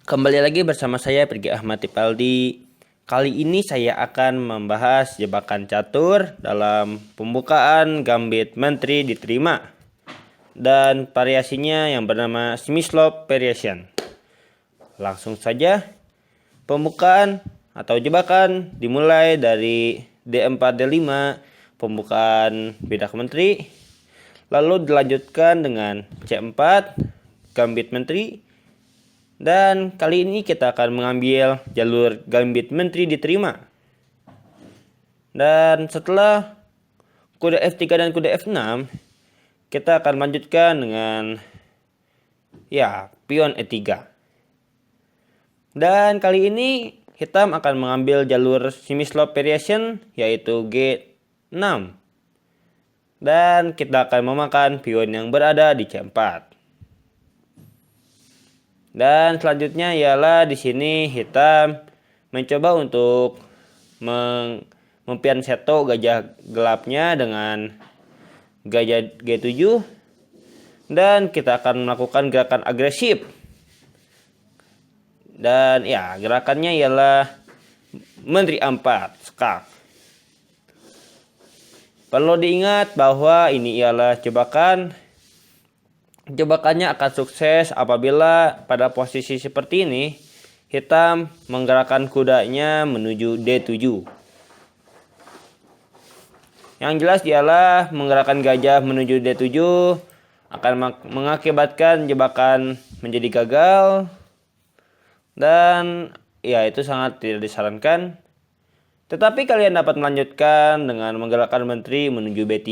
Kembali lagi bersama saya Pergi Ahmad Tipaldi. Kali ini saya akan membahas jebakan catur dalam pembukaan gambit menteri diterima dan variasinya yang bernama Smyslov variation. Langsung saja, pembukaan atau jebakan dimulai dari D4 D5, pembukaan bidak menteri, lalu dilanjutkan dengan C4 gambit menteri. Dan kali ini kita akan mengambil jalur gambit menteri diterima. Dan setelah kuda F3 dan kuda F6, kita akan lanjutkan dengan pion E3. Dan kali ini hitam akan mengambil jalur Smyslov variation yaitu G6. Dan kita akan memakan pion yang berada di C4. Dan selanjutnya ialah di sini hitam mencoba untuk mempian seto gajah gelapnya dengan gajah G7, dan kita akan melakukan gerakan agresif. Dan gerakannya ialah menteri A4 skak. Perlu diingat bahwa ini ialah jebakannya akan sukses apabila pada posisi seperti ini hitam menggerakkan kudanya menuju D7. Yang jelas ialah menggerakkan gajah menuju D7 akan mengakibatkan jebakan menjadi gagal, dan itu sangat tidak disarankan. Tetapi kalian dapat melanjutkan dengan menggerakkan menteri menuju B3,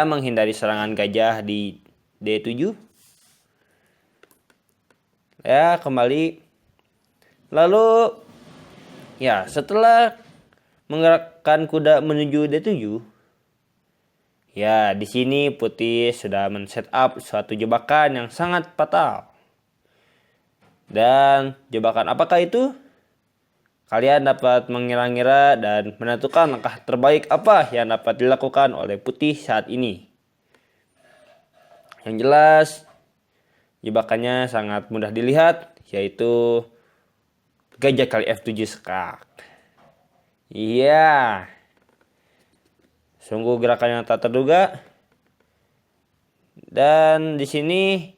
menghindari serangan gajah di D7. Kembali. Lalu setelah menggerakkan kuda menuju D7, di sini putih sudah men-setup suatu jebakan yang sangat fatal. Dan jebakan apakah itu? Kalian dapat mengira-ngira dan menentukan langkah terbaik apa yang dapat dilakukan oleh putih saat ini. Yang jelas, jebakannya sangat mudah dilihat, yaitu gajah kali F7 skak. Sungguh gerakan yang tak terduga. Dan di sini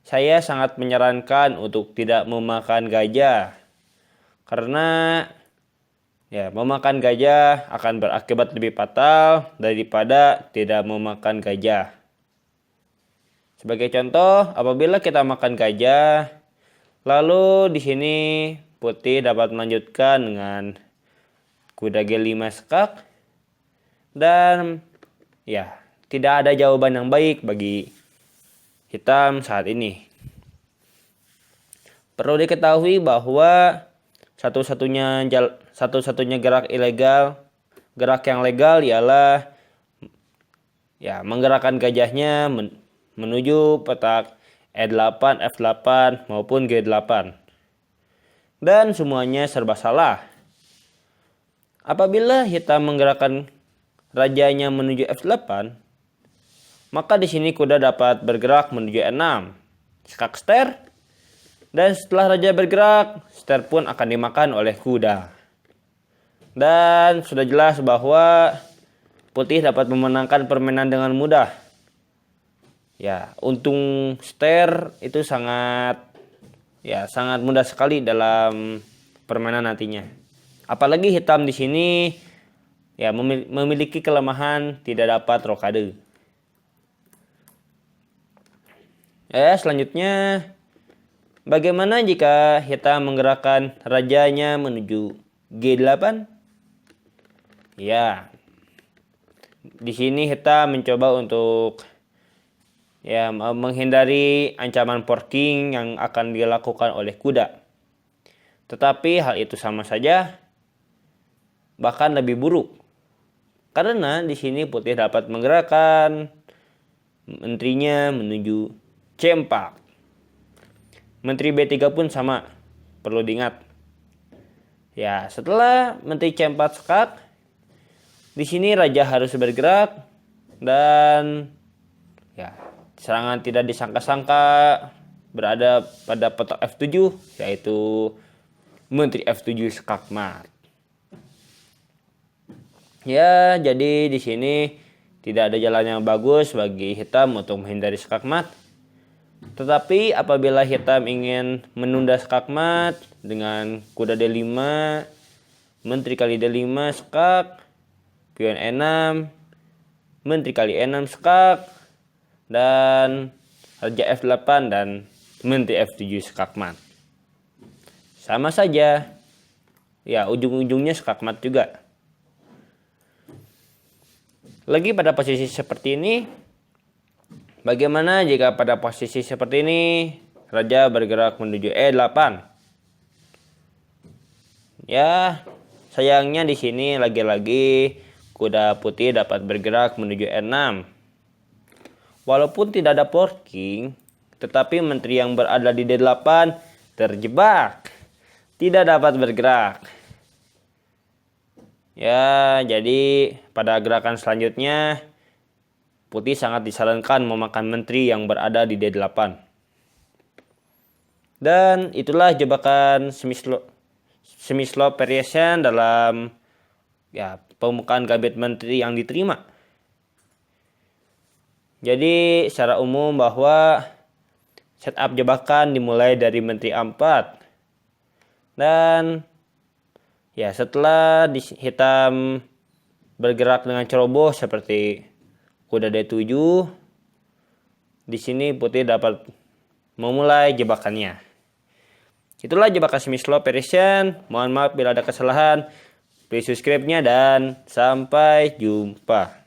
saya sangat menyarankan untuk tidak memakan gajah, karena memakan gajah akan berakibat lebih fatal daripada tidak memakan gajah. Sebagai contoh, apabila kita makan gajah, lalu di sini putih dapat melanjutkan dengan kuda G5 skak, dan tidak ada jawaban yang baik bagi hitam saat ini. Perlu diketahui bahwa satu-satunya gerak yang legal ialah menggerakkan gajahnya menuju petak E8, F8 maupun G8. Dan semuanya serba salah. Apabila hitam menggerakkan rajanya menuju F8, maka di sini kuda dapat bergerak menuju E6, skak ster, dan setelah raja bergerak, ster pun akan dimakan oleh kuda. Dan sudah jelas bahwa putih dapat memenangkan permainan dengan mudah. Untung ster itu sangat mudah sekali dalam permainan nantinya. Apalagi hitam di sini memiliki kelemahan tidak dapat rokade. Selanjutnya, bagaimana jika hitam menggerakkan rajanya menuju G8? Di sini hitam mencoba untuk menghindari ancaman forking yang akan dilakukan oleh kuda. Tetapi hal itu sama saja, bahkan lebih buruk. Karena di sini putih dapat menggerakkan menterinya menuju C4. Menteri B3 pun sama, perlu diingat. Setelah menteri C4 skak, di sini raja harus bergerak, dan serangan tidak disangka-sangka berada pada petok F7, yaitu Menteri F7 skakmat. Ya, jadi di sini tidak ada jalan yang bagus bagi hitam untuk menghindari skakmat. Tetapi apabila hitam ingin menunda skakmat dengan kuda D5, menteri kali D5 skak, pion E6, menteri kali E6 skak, dan raja F8 dan menteri F7 skakmat. Sama saja. Ya, ujung-ujungnya skakmat juga. Lagi pada posisi seperti ini, bagaimana jika pada posisi seperti ini raja bergerak menuju E8? Ya, sayangnya di sini lagi-lagi kuda putih dapat bergerak menuju E6. Walaupun tidak ada forking, tetapi menteri yang berada di D8 terjebak, tidak dapat bergerak. Ya, jadi pada gerakan selanjutnya putih sangat disarankan memakan menteri yang berada di D8. Dan itulah jebakan semi-slow variation dalam pembukaan gambit menteri yang diterima. Jadi secara umum bahwa setup jebakan dimulai dari menteri A4. Dan ya, setelah hitam bergerak dengan ceroboh seperti kuda D7, di sini putih dapat memulai jebakannya. Itulah jebakan semi-slow variation. Mohon maaf bila ada kesalahan. Please subscribe-nya dan sampai jumpa.